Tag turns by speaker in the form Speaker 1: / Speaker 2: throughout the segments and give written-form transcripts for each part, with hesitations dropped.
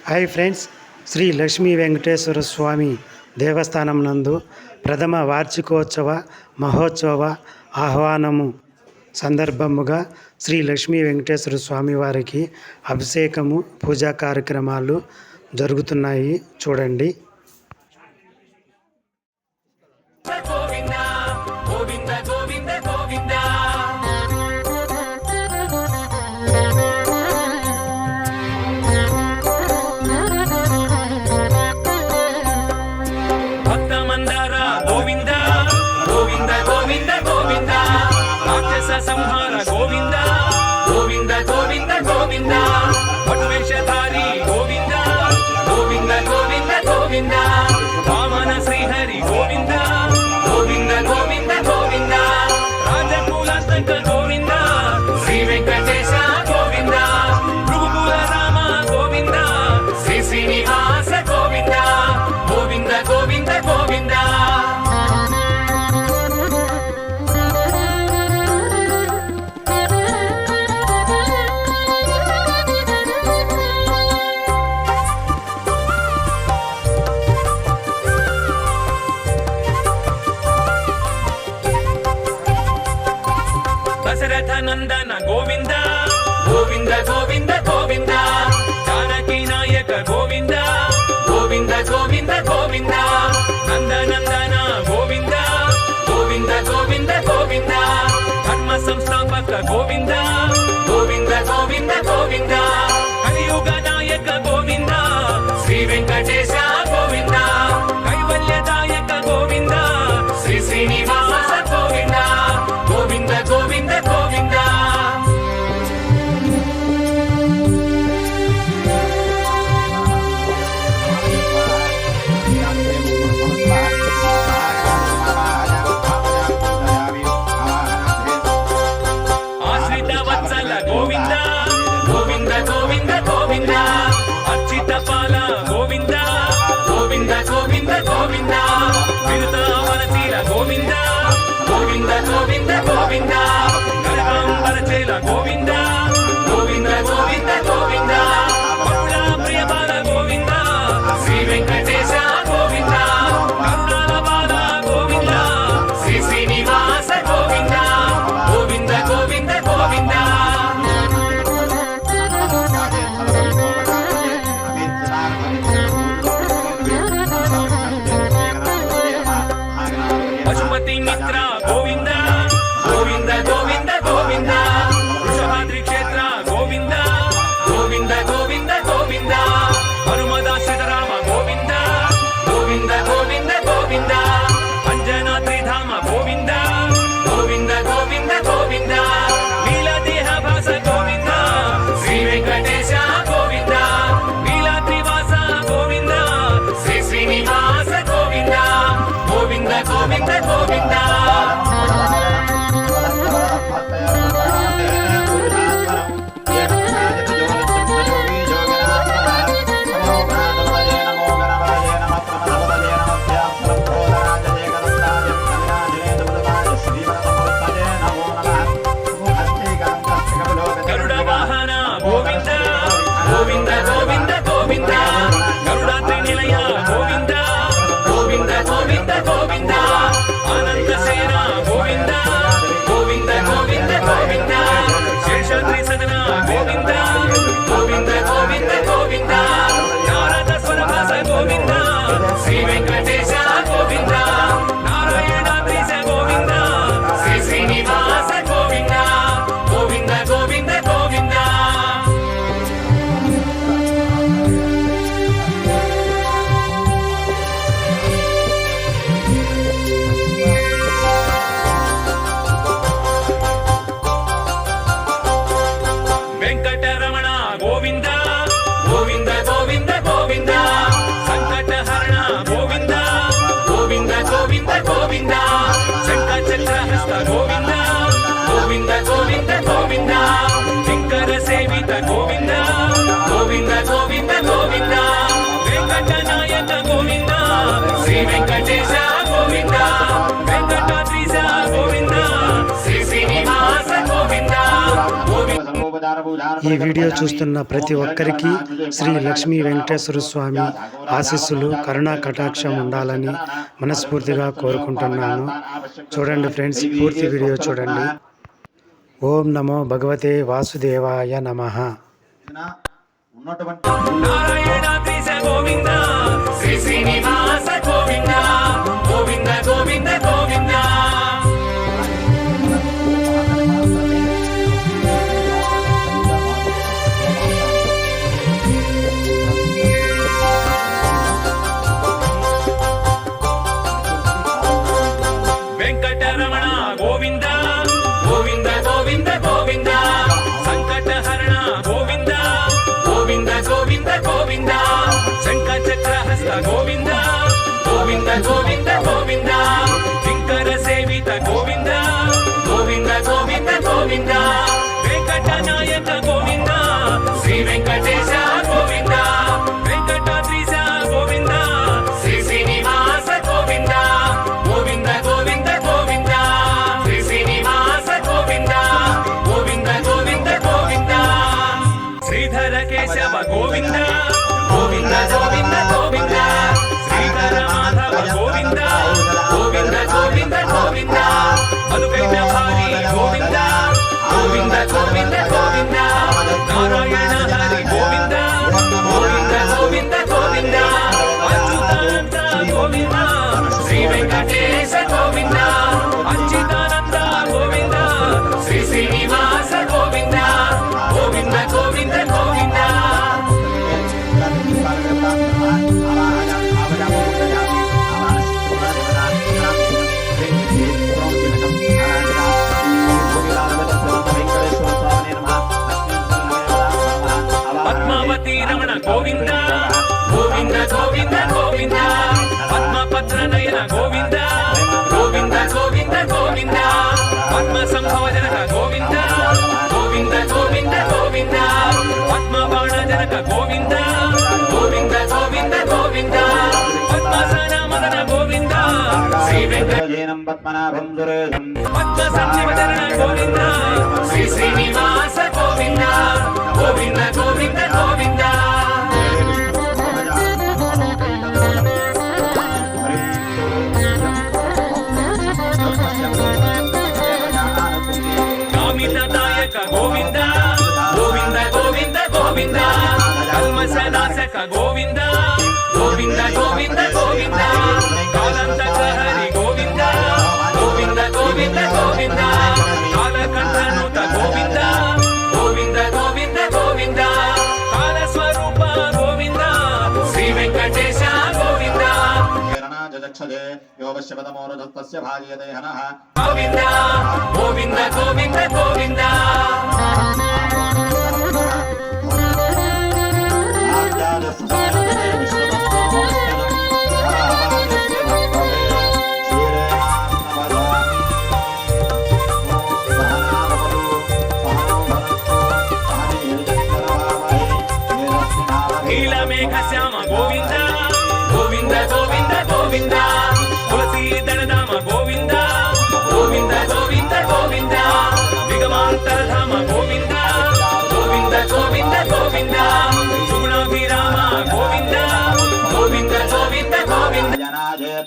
Speaker 1: Hi friends, Shri Lakshmi Venkateswara స్వామి దేవస్థానం నందు ప్రథమ వార్షికోత్సవ మహోత్సవ ఆహ్వానము సందర్భముగా శ్రీ లక్ష్మీ వెంకటేశ్వర స్వామి వారికి అభిషేకము పూజా కార్యక్రమాలు జరుగుతున్నాయి. చూడండి.
Speaker 2: సంహార గోవింద గోవింద గోవింద గోవింద పటువేషధారి గోవింద గోవింద గోవింద గోవింద వామన శ్రీహరి గోవింద గోవింద గోవింద గోవింద రాజకులాంతక గోవింద శ్రీ వెంకటేశ గోవింద భృగుకుల రామ గోవింద శ్రీ శ్రీనివాస గోవింద గోవింద గోవింద గోవింద దశరథ నందన గోవింద గోవింద గోవింద గోవింద జానకి నాయక గోవింద గోవింద గోవింద గోవింద నందనందన గోవింద గోవింద గోవింద గోవింద ధర్మ సంస్థాపక గోవింద గోవింద గోవింద గోవింద కలియుగ నాయక గోవింద శ్రీ వెంకటేశ గోవింద కైవల్యదాయక గోవింద శ్రీ శ్రీనివాస గోవింద గోవింద గోవింద గోవింద ఆశ్రిత వత్సల గోవింద గోవింద గోవింద గోవింద అర్చిత పాల గోవింద గోవింద గోవింద గోవింద వినుత వనశీల గోవింద గోవింద గోవింద గోవింద గణాంబరచేల గోవింద గోవింద గోవింద గోవింద బహుళ ప్రియబాల గోవింద శ్రీ వెంకటేశ గోవింద కరుణాల బాల గోవింద శ్రీ శ్రీనివాస గోవింద గోవింద గోవింద గోవింద పశుపతి మిత్ర గోవింద గోవింద గోవింద గోవింద వృషభాద్రి క్షేత్ర గోవింద గోవింద గోవింద గోవింద హనుమదాశ్రిత రామ గోవింద గోవింద గోవింద గోవింద అంజనాద్రి ధామ గోవింద గోవింద గోవింద గోవింద నీలదేహ భాస గోవింద శ్రీ వెంకటేశ గోవింద నీలాద్రివాస గోవింద శ్రీ శ్రీనివాస గోవింద గోవింద గోవింద గోవింద గరుడ వాహన గోవింద గోవింద గోవింద గోవింద గరుడాద్రి నిలయ గోవింద గోవింద గోవింద గోవింద అనంత సేన గోవింద గోవింద గోవింద గోవింద శేషాద్రి సదన గోవింద గోవింద గోవింద గోవింద నారద స్వరభాస గోవింద శ్రీ వెంకటేశ గోవింద నారాయణాద్రీశ గోవింద శ్రీ శ్రీనివాస గోవింద గోవింద గోవింద గోవింద వెంకటరమణ గోవింద గోవింద గోవింద గోవింద సంకటహరణ గోవింద గోవింద గోవింద గోవింద శంఖచక్రహస్త గోవింద గోవింద గోవింద గోవింద శంకర సేవిత గోవింద గోవింద గోవింద గోవింద వెంకటనాయక గోవింద శ్రీ వెంకటేశ గోవింద వెంకటాద్రీశ గోవింద శ్రీ శ్రీనివాస గోవింద గోవింద
Speaker 1: ఈ వీడియో చూస్తున్న ప్రతి ఒక్కరికి శ్రీ లక్ష్మీ వెంకటేశ్వర స్వామి ఆశీస్సులు కరుణా కటాక్షం ఉండాలని మనస్ఫూర్తిగా కోరుకుంటున్నాను. చూడండి ఫ్రెండ్స్, పూర్తి వీడియో చూడండి. ఓం నమో భగవతే వాసుదేవాయ నమః.
Speaker 2: నారాయణ త్రిశ గోవింద శ్రీ శ్రీనివాస గోవింద గోవింద గోవింద గోవింద. వెంకటరమణ గోవింద గోవింద గోవింద గోవింద. సంకటహరణ గోవింద గోవింద గోవింద గోవింద. శంఖచక్రహస్త గోవింద గోవింద గోవింద గోవింద. కింకర సేవిత గోవింద గోవింద గోవింద గోవింద. వెంకటనాయక గోవింద శ్రీ వెంకటేశ గోవింద. వెంకటాద్రీశ గోవింద శ్రీ శ్రీనివాస గోవింద గోవింద గోవింద గోవింద. శ్రీ శ్రీనివాస గోవింద గోవింద గోవింద గోవింద. శ్రీధర కేశవ గోవింద గోవింద గోవింద గోవింద. శ్రీధర మాధవ గోవింద గోవింద గోవింద గోవింద. అనుకైన భారీ గోవింద గోవింద గోవింద గోవింద. నారాయణ హరి గోవింద గోవింద గోవింద గోవింద. అచ్యుతానంద గోవింద శ్రీ వెంకటేశ గోవింద. అచ్యుతానంద గోవింద శ్రీ శ్రీనివాస గోవింద గోవింద గోవింద గోవింద. పద్మావతి రమణ గోవింద గోవింద గోవింద గోవింద. పద్మపత్ర నయన గోవింద గోవింద గోవింద గోవింద. పద్మ సంభవ జనక గోవింద గోవింద గోవింద గోవింద. పద్మబాణ జనక గోవింద గోవింద గోవింద గోవింద. పద్మసన మదన గోవింద శ్రీ వెంకటేశం
Speaker 3: పద్మనాభం సురేశం.
Speaker 2: పద్మ సంజీవచరణ గోవింద శ్రీ శ్రీనివాస గోవింద గోవింద గోవింద గోవింద. కామితదాయక గోవింద గోవింద గోవింద గోవింద. కల్మషనాశక గోవింద గోవింద గోవింద గోవింద. కాలంతక హరి గోవింద గోవింద గోవింద గోవింద. కాలకంఠనుత గోవింద గోవింద గోవింద గోవింద. కాలస్వరూప గోవింద శ్రీ వెంకటేశ గోవింద గోవింద గోవింద గోవింద గోవింద. నీలమేఘ శ్యామ గోవింద గోవింద గోవింద గోవింద. తులసీ దళధామ గోవింద గోవింద గోవింద గోవింద. దిగమాంతరధామ గోవింద గోవింద గోవింద గోవింద. సుగుణాభిరామ గోవింద గోవింద గోవింద గోవింద.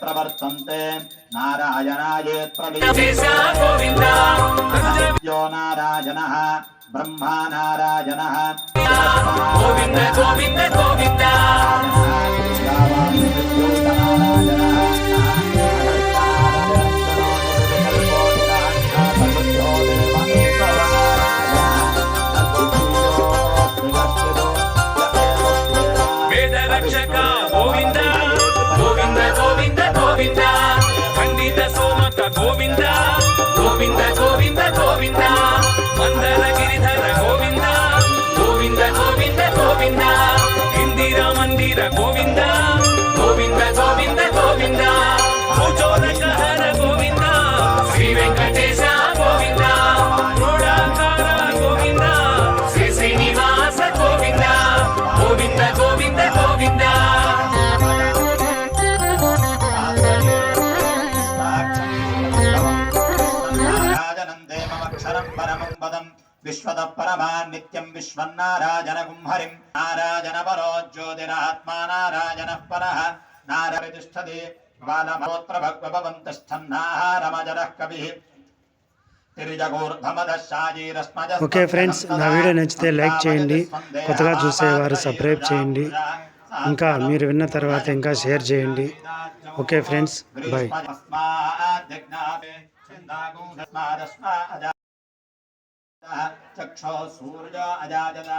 Speaker 3: ప్రవర్తంతే నారాయణాయేత్
Speaker 2: శేష గోవింద
Speaker 3: నారాయణ బ్రహ్మా నారాయణ
Speaker 2: గోవింద గోవింద గోవింద. వేద రక్షక గోవింద గోవింద గోవింద గోవింద. ఖండిత సోమక గోవింద గోవింద గోవింద గోవింద. మందర గిరిధర గోవింద గోవింద గోవింద గోవింద. ఇందిరా మందిర గోవింద గోవింద గోవింద గోవింద. భూచోదక హర గోవింద శ్రీ వెంకటేశ గోవింద. క్రోడాకార గోవింద శ్రీ శ్రీనివాస గోవింద గోవింద గోవింద గోవింద.
Speaker 3: ततः परमान् नित्यं विश्वन्नारायणगुं हरिं नारायण परो ज्योतिरात्मा नारायणः परः नारायण तिष्ठति बालमोत्र भगवन्तस्थन्नाहारमजरः कविः
Speaker 1: ఓకే ఫ్రెండ్స్, నా వీడియో నచ్చితే లైక్ చేయండి, కొత్తగా చూసేవారు సబ్స్క్రైబ్ చేయండి, ఇంకా మీరు విన్న తర్వాత ఇంకా షేర్ చేయండి. Okay friends, bye.
Speaker 3: చక్షో సూర్య అజాజత